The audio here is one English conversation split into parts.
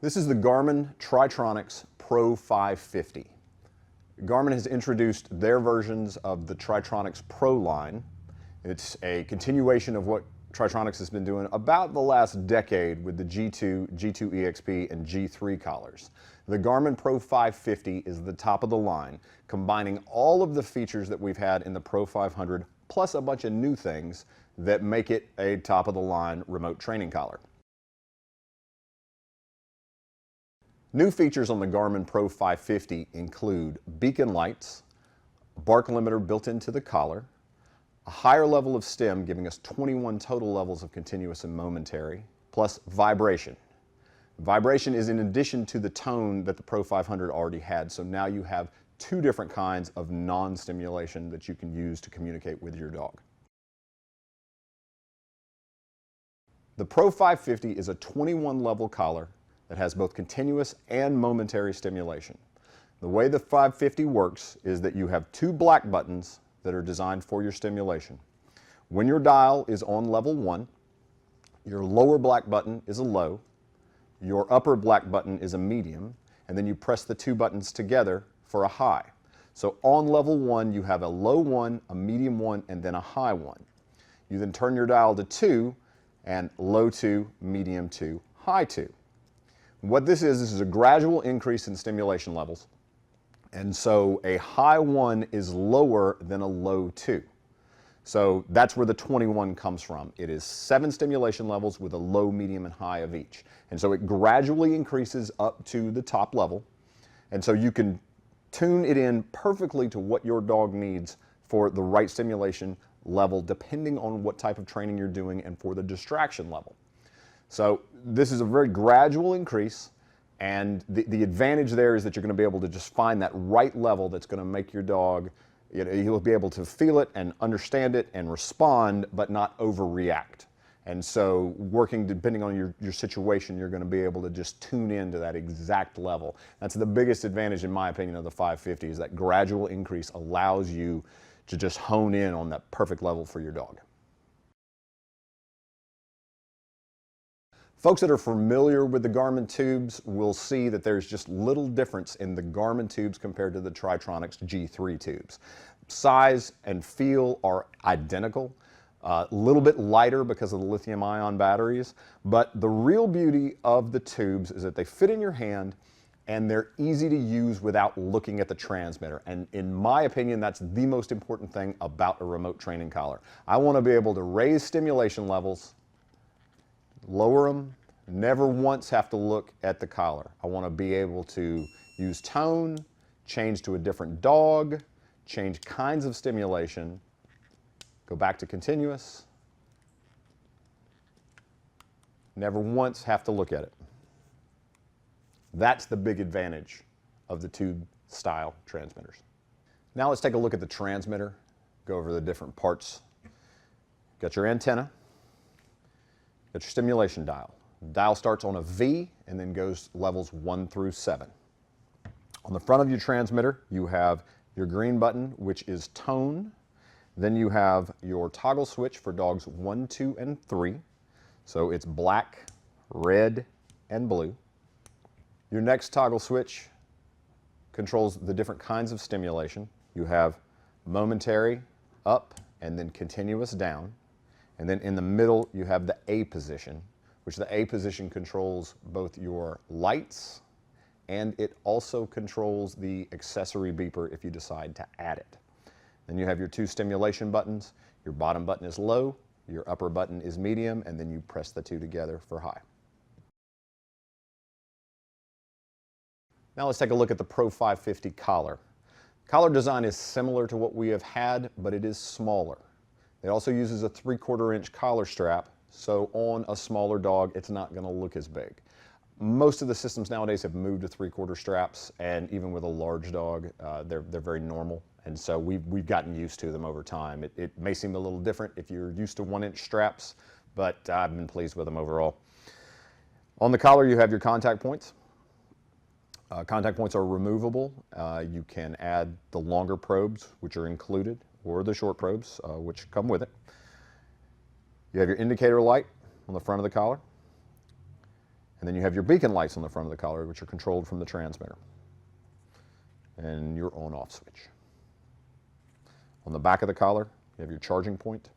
This is the Garmin Tri-Tronics Pro 550. Garmin has introduced their versions of the Tri-Tronics Pro line. It's a continuation of what Tri-Tronics has been doing about the last decade with the G2, G2 EXP, and G3 collars. The Garmin Pro 550 is the top of the line, combining all of the features that we've had in the Pro 500, plus a bunch of new things that make it a top of the line remote training collar. New features on the Garmin Pro 550 include beacon lights, bark limiter built into the collar, a higher level of stim giving us 21 total levels of continuous and momentary, plus vibration. Vibration is in addition to the tone that the Pro 500 already had, so now you have two different kinds of non-stimulation that you can use to communicate with your dog. The Pro 550 is a 21 level collar that has both continuous and momentary stimulation. The way the 550 works is that you have two black buttons that are designed for your stimulation. When your dial is on level 1, your lower black button is a low, your upper black button is a medium, and then you press the two buttons together for a high. So on level 1, you have a low 1, a medium 1, and then a high 1. You then turn your dial to 2, and low 2, medium 2, high 2. What this is a gradual increase in stimulation levels. And so a high 1 is lower than a low 2. So that's where the 21 comes from. It is 7 stimulation levels with a low, medium, and high of each. And so it gradually increases up to the top level. And so you can tune it in perfectly to what your dog needs for the right stimulation level, depending on what type of training you're doing and for the distraction level. So this is a very gradual increase, and the advantage there is that you're going to be able to just find that right level that's going to make your dog, you'll be able to feel it and understand it and respond, but not overreact. And so working, depending on your situation, you're going to be able to just tune into that exact level. That's the biggest advantage, in my opinion, of the 550, is that gradual increase allows you to just hone in on that perfect level for your dog. Folks that are familiar with the Garmin tubes will see that there's just little difference in the Garmin tubes compared to the Tri-Tronics G3 tubes. Size and feel are identical, a little bit lighter because of the lithium-ion batteries, but the real beauty of the tubes is that they fit in your hand and they're easy to use without looking at the transmitter. And in my opinion, that's the most important thing about a remote training collar. I want to be able to raise stimulation levels, lower them, never once have to look at the collar. I want to be able to use tone, change to a different dog, change kinds of stimulation, go back to continuous, never once have to look at it. That's the big advantage of the tube style transmitters. Now let's take a look at the transmitter, go over the different parts. Got your antenna, got your stimulation dial. The dial starts on a V and then goes levels 1 through 7. On the front of your transmitter, you have your green button, which is tone. Then you have your toggle switch for dogs 1, 2, and 3. So it's black, red, and blue. Your next toggle switch controls the different kinds of stimulation. You have momentary up and then continuous down. And then in the middle, you have the A position, which the A position controls both your lights and it also controls the accessory beeper if you decide to add it. Then you have your two stimulation buttons. Your bottom button is low, your upper button is medium, and then you press the two together for high. Now let's take a look at the Pro 550 collar. Collar design is similar to what we have had, but it is smaller. It also uses a 3/4 inch collar strap, so on a smaller dog, it's not going to look as big. Most of the systems nowadays have moved to 3/4 straps, and even with a large dog, they're very normal. And so we've gotten used to them over time. It may seem a little different if you're used to 1 inch straps, but I've been pleased with them overall. On the collar, you have your contact points. Contact points are removable. You can add the longer probes, which are included, or the short probes, which come with it. You have your indicator light on the front of the collar. And then you have your beacon lights on the front of the collar, which are controlled from the transmitter. And your on-off switch. On the back of the collar, you have your charging point.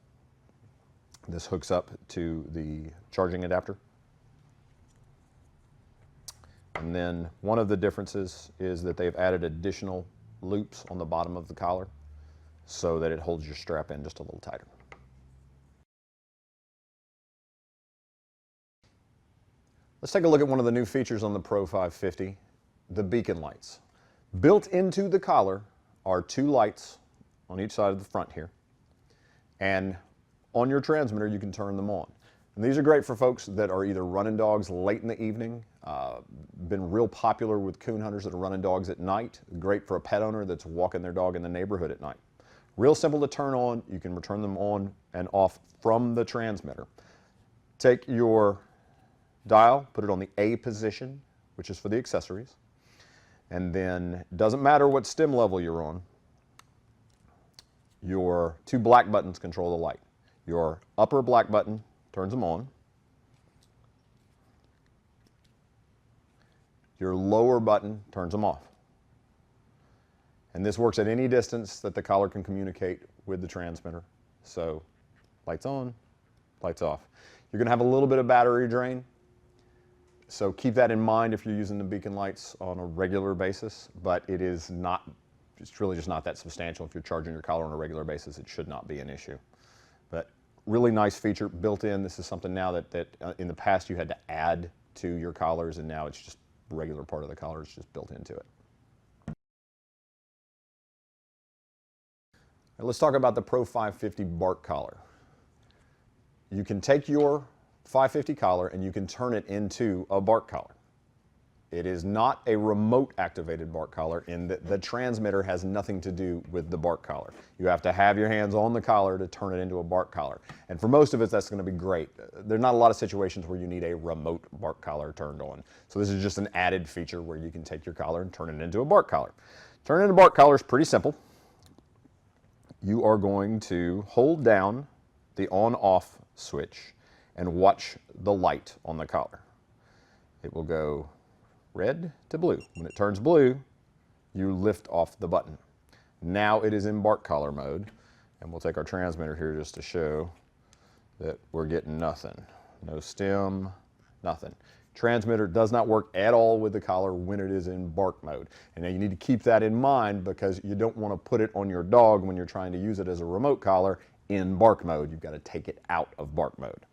This hooks up to the charging adapter. And then one of the differences is that they've added additional loops on the bottom of the collar so that it holds your strap in just a little tighter. Let's take a look at one of the new features on the Pro 550, the beacon lights. Built into the collar are two lights on each side of the front here, and on your transmitter you can turn them on. And these are great for folks that are either running dogs late in the evening, been real popular with coon hunters that are running dogs at night, great for a pet owner that's walking their dog in the neighborhood at night. Real simple to turn on. You can turn them on and off from the transmitter. Take your dial, put it on the A position, which is for the accessories, and then it doesn't matter what stim level you're on, your two black buttons control the light. Your upper black button turns them on. Your lower button turns them off. And this works at any distance that the collar can communicate with the transmitter. So lights on, lights off. You're going to have a little bit of battery drain, so keep that in mind if you're using the beacon lights on a regular basis, but it's really just not that substantial. If you're charging your collar on a regular basis, it should not be an issue. But really nice feature built in. This is something now that in the past you had to add to your collars, and now it's just a regular part of the collar. It's just built into it. Now let's talk about the Pro 550 bark collar. You can take your 550 collar and you can turn it into a bark collar. It is not a remote activated bark collar in that the transmitter has nothing to do with the bark collar. You have to have your hands on the collar to turn it into a bark collar. And for most of us, that's going to be great. There are not a lot of situations where you need a remote bark collar turned on. So this is just an added feature where you can take your collar and turn it into a bark collar. Turn it into a bark collar is pretty simple. You are going to hold down the on-off switch and watch the light on the collar. It will go red to blue. When it turns blue, you lift off the button. Now it is in bark collar mode, and we'll take our transmitter here just to show that we're getting nothing. No stim, nothing. Transmitter does not work at all with the collar when it is in bark mode. And now you need to keep that in mind because you don't want to put it on your dog when you're trying to use it as a remote collar in bark mode. You've got to take it out of bark mode.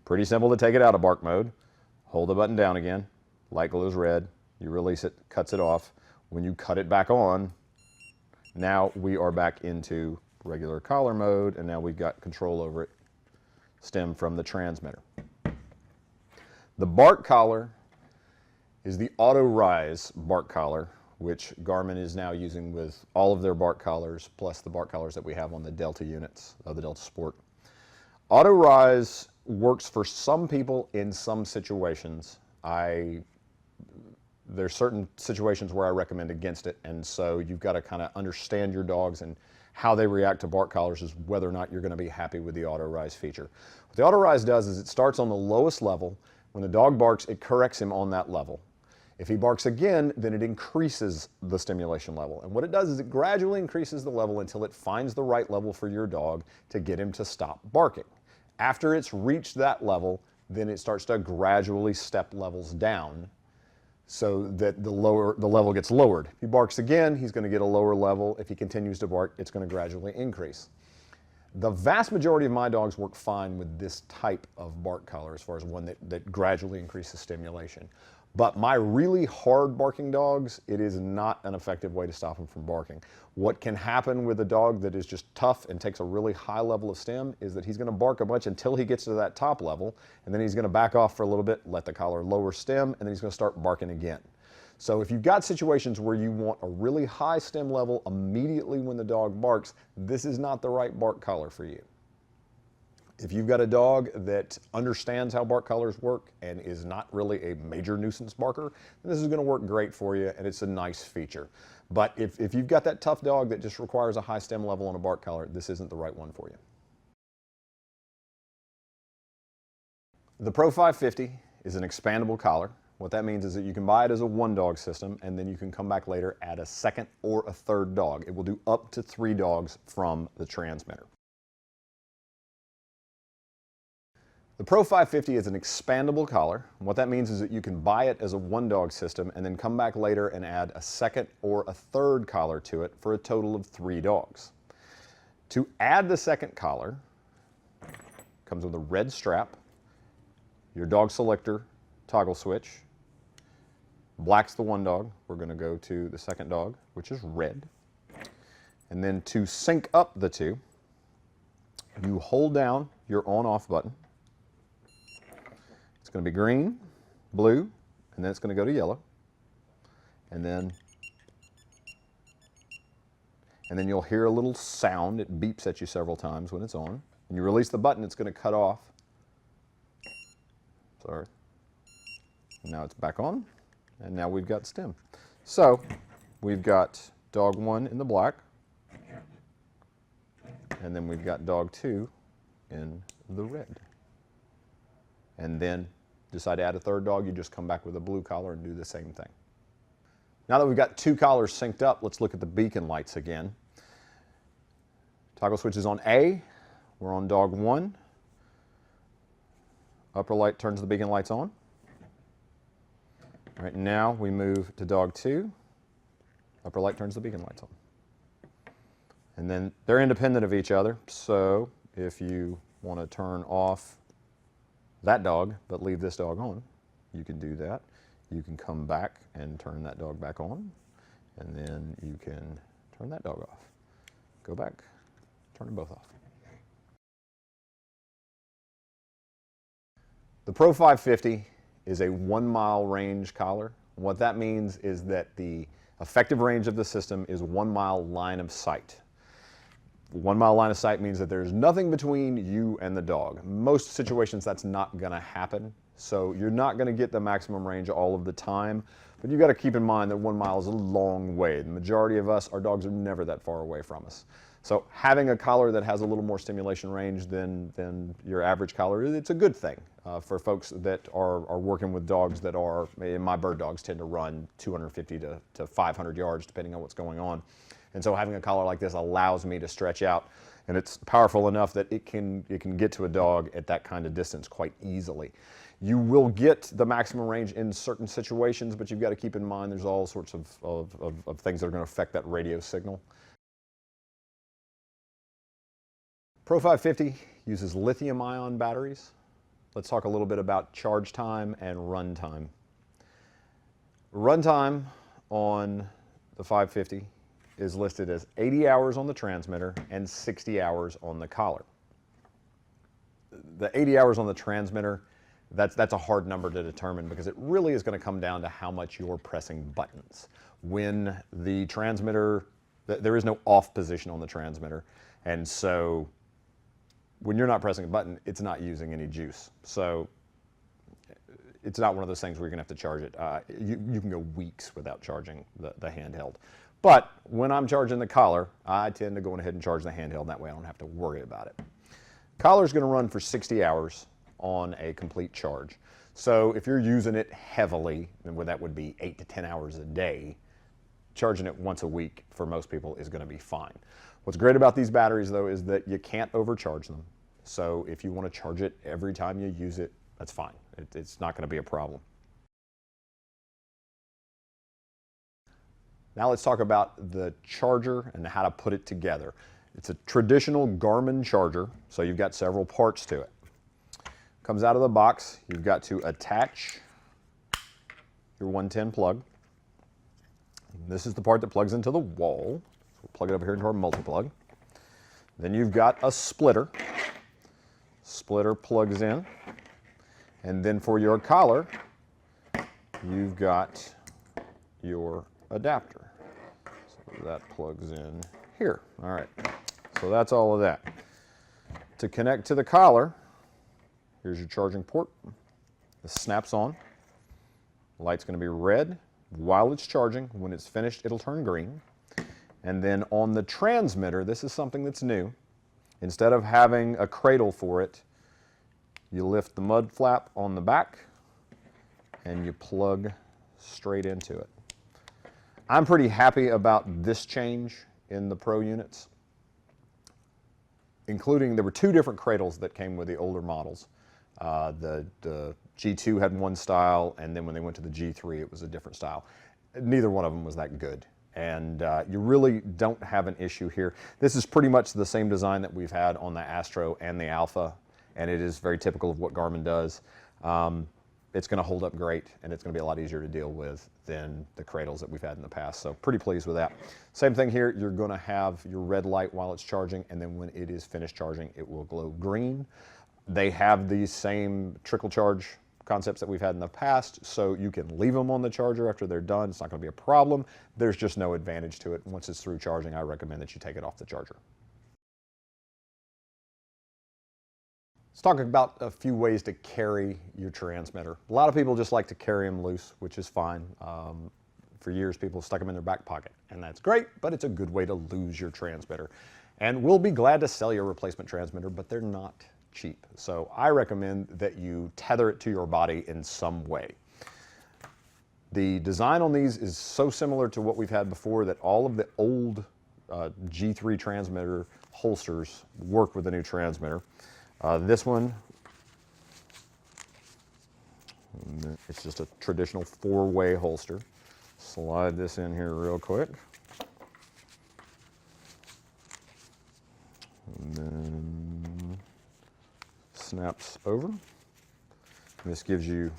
Pretty simple to take it out of bark mode. Hold the button down again. Light glows red. You release it, cuts it off. When you cut it back on, now we are back into regular collar mode, and now we've got control over it, stem from the transmitter. The bark collar is the auto rise bark collar, which Garmin is now using with all of their bark collars, plus the bark collars that we have on the Delta units of the Delta Sport. Auto rise works for some people in some situations. There's certain situations where I recommend against it, and so you've got to kind of understand your dogs and how they react to bark collars is whether or not you're going to be happy with the auto rise feature. What the auto rise does is it starts on the lowest level. When the dog barks, it corrects him on that level. If he barks again, then it increases the stimulation level. And what it does is it gradually increases the level until it finds the right level for your dog to get him to stop barking. After it's reached that level, then it starts to gradually step levels down so that the level gets lowered. If he barks again, he's going to get a lower level. If he continues to bark, it's going to gradually increase. The vast majority of my dogs work fine with this type of bark collar as far as one that gradually increases stimulation. But my really hard barking dogs, it is not an effective way to stop them from barking. What can happen with a dog that is just tough and takes a really high level of stim is that he's going to bark a bunch until he gets to that top level, and then he's going to back off for a little bit, let the collar lower stim, and then he's going to start barking again. So if you've got situations where you want a really high stim level immediately when the dog barks, this is not the right bark collar for you. If you've got a dog that understands how bark collars work and is not really a major nuisance barker, then this is going to work great for you, and it's a nice feature. But if you've got that tough dog that just requires a high stim level on a bark collar, this isn't the right one for you. The Pro 550 is an expandable collar What that means is that you can buy it as a one-dog system, and then you can come back later, add a second or a third dog. It will do up to 3 dogs from the transmitter. The Pro 550 is an expandable collar. What that means is that you can buy it as a one-dog system and then come back later and add a second or a third collar to it for a total of 3 dogs. To add the second collar, comes with a red strap, your dog selector toggle switch. Black's the one dog. We're going to go to the second dog, which is red. And then to sync up the two, you hold down your on-off button. It's going to be green, blue, and then it's going to go to yellow. And then you'll hear a little sound. It beeps at you several times when it's on. When you release the button, it's going to cut off. Sorry. Now it's back on, and now we've got stim. So we've got dog 1 in the black, and then we've got dog 2 in the red. And then decide to add a third dog, you just come back with a blue collar and do the same thing. Now that we've got 2 collars synced up, let's look at the beacon lights again. Toggle switch is on A. We're on dog 1. Upper light turns the beacon lights on. All right, now we move to dog 2. Upper light turns the beacon lights on. And then they're independent of each other, so if you want to turn off that dog but leave this dog on, you can do that. You can come back and turn that dog back on, and then you can turn that dog off. Go back, turn them both off. The Pro 550 is a 1-mile range collar. What that means is that the effective range of the system is 1 mile line of sight. 1 mile line of sight means that there's nothing between you and the dog. Most situations that's not going to happen, so you're not going to get the maximum range all of the time, but you've got to keep in mind that 1 mile is a long way. The majority of us, our dogs are never that far away from us. So having a collar that has a little more stimulation range than your average collar, it's a good thing for folks that are working with dogs that are, my bird dogs tend to run 250 to 500 yards depending on what's going on. And so having a collar like this allows me to stretch out, and it's powerful enough that it can get to a dog at that kind of distance quite easily. You will get the maximum range in certain situations, but you've got to keep in mind there's all sorts of things that are going to affect that radio signal. Pro 550 uses lithium-ion batteries. Let's talk a little bit about charge time and run time. Run time on the 550 is listed as 80 hours on the transmitter and 60 hours on the collar. The 80 hours on the transmitter, that's a hard number to determine because it really is going to come down to how much you're pressing buttons. When the transmitter, there is no off position on the transmitter, and so when you're not pressing a button, it's not using any juice. So it's not one of those things where you're going to have to charge it. You can go weeks without charging the handheld. But when I'm charging the collar, I tend to go ahead and charge the handheld. That way I don't have to worry about it. Collar's going to run for 60 hours on a complete charge. So if you're using it heavily, then that would be 8 to 10 hours a day, charging it once a week for most people is going to be fine. What's great about these batteries, though, is that you can't overcharge them. So if you want to charge it every time you use it, that's fine. It's not going to be a problem. Now let's talk about the charger and how to put it together. It's a traditional Garmin charger, so you've got several parts to it. Comes out of the box, you've got to attach your 110 plug. This is the part that plugs into the wall. We'll plug it over here into our multi-plug. Then you've got a splitter. Splitter plugs in. And then for your collar, you've got your adapter. So that plugs in here. All right. So that's all of that. To connect to the collar, here's your charging port. This snaps on. The light's going to be red while it's charging. When it's finished, it'll turn green. And then on the transmitter, this is something that's new. Instead of having a cradle for it, you lift the mud flap on the back, and you plug straight into it. I'm pretty happy about this change in the Pro units, including there were two different cradles that came with the older models. The G2 had one style, and then when they went to the G3, it was a different style. Neither one of them was that good, and you really don't have an issue here. This is pretty much the same design that we've had on the Astro and the Alpha, and it is very typical of what Garmin does. It's going to hold up great, and it's going to be a lot easier to deal with than the cradles that we've had in the past, so pretty pleased with that. Same thing here, you're going to have your red light while it's charging, and then when it is finished charging, it will glow green. They have these same trickle charge concepts that we've had in the past, so you can leave them on the charger after they're done. It's not going to be a problem. There's just no advantage to it. Once it's through charging, I recommend that you take it off the charger. Let's talk about a few ways to carry your transmitter. A lot of people just like to carry them loose, which is fine. For years, people stuck them in their back pocket, and that's great, but it's a good way to lose your transmitter. And we'll be glad to sell you a replacement transmitter, but they're not cheap. So I recommend that you tether it to your body in some way. The design on these is so similar to what we've had before that all of the old G3 transmitter holsters work with the new transmitter. This one, it's just a traditional four-way holster. Slide this in here real quick. And then snaps over. And this gives you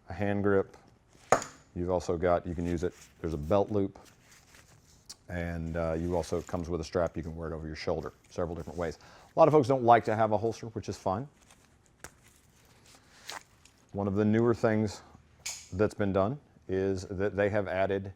a hand grip. You've also got, you can use it, there's a belt loop, and you also, it comes with a strap. You can wear it over your shoulder several different ways. A lot of folks don't like to have a holster, which is fine. One of the newer things that's been done is that they have added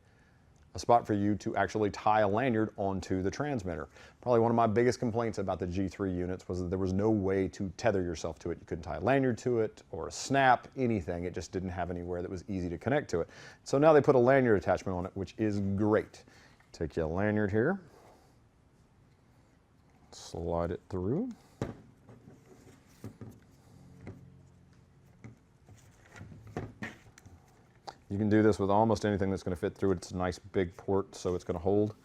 a spot for you to actually tie a lanyard onto the transmitter. Probably one of my biggest complaints about the G3 units was that there was no way to tether yourself to it. You couldn't tie a lanyard to it or a snap, anything. It just didn't have anywhere that was easy to connect to it. So now they put a lanyard attachment on it, which is great. Take your lanyard here, slide it through. You can do this with almost anything that's going to fit through it. It's a nice big port, so it's going to hold.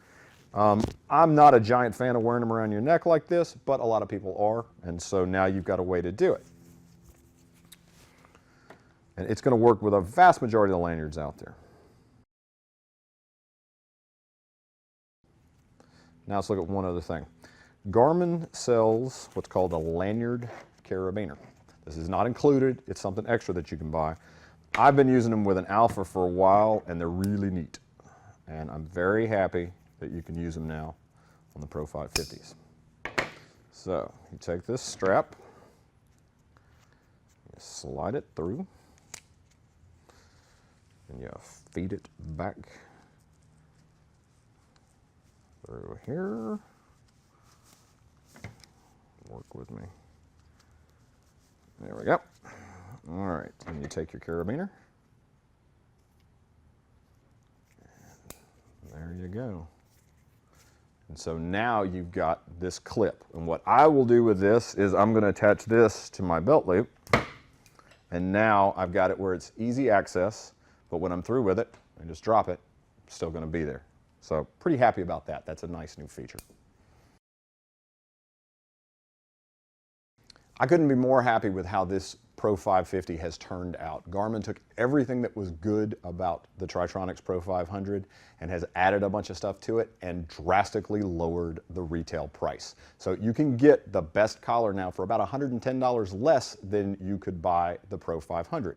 I'm not a giant fan of wearing them around your neck like this, but a lot of people are, and so now you've got a way to do it. And it's going to work with a vast majority of the lanyards out there. Now let's look at one other thing. Garmin sells what's called a lanyard carabiner. This is not included. It's something extra that you can buy. I've been using them with an Alpha for a while, and they're really neat. And I'm very happy that you can use them now on the Pro 550s. So you take this strap, you slide it through, and you feed it back through here. Work with me. There we go. All right, and you take your carabiner. And there you go. And so now you've got this clip. And what I will do with this is I'm going to attach this to my belt loop. And now I've got it where it's easy access, but when I'm through with it, I just drop it, it's still going to be there. So pretty happy about that. That's a nice new feature. I couldn't be more happy with how this Pro 550 has turned out. Garmin took everything that was good about the Tri-Tronics Pro 500 and has added a bunch of stuff to it and drastically lowered the retail price. So you can get the best collar now for about $110 less than you could buy the Pro 500.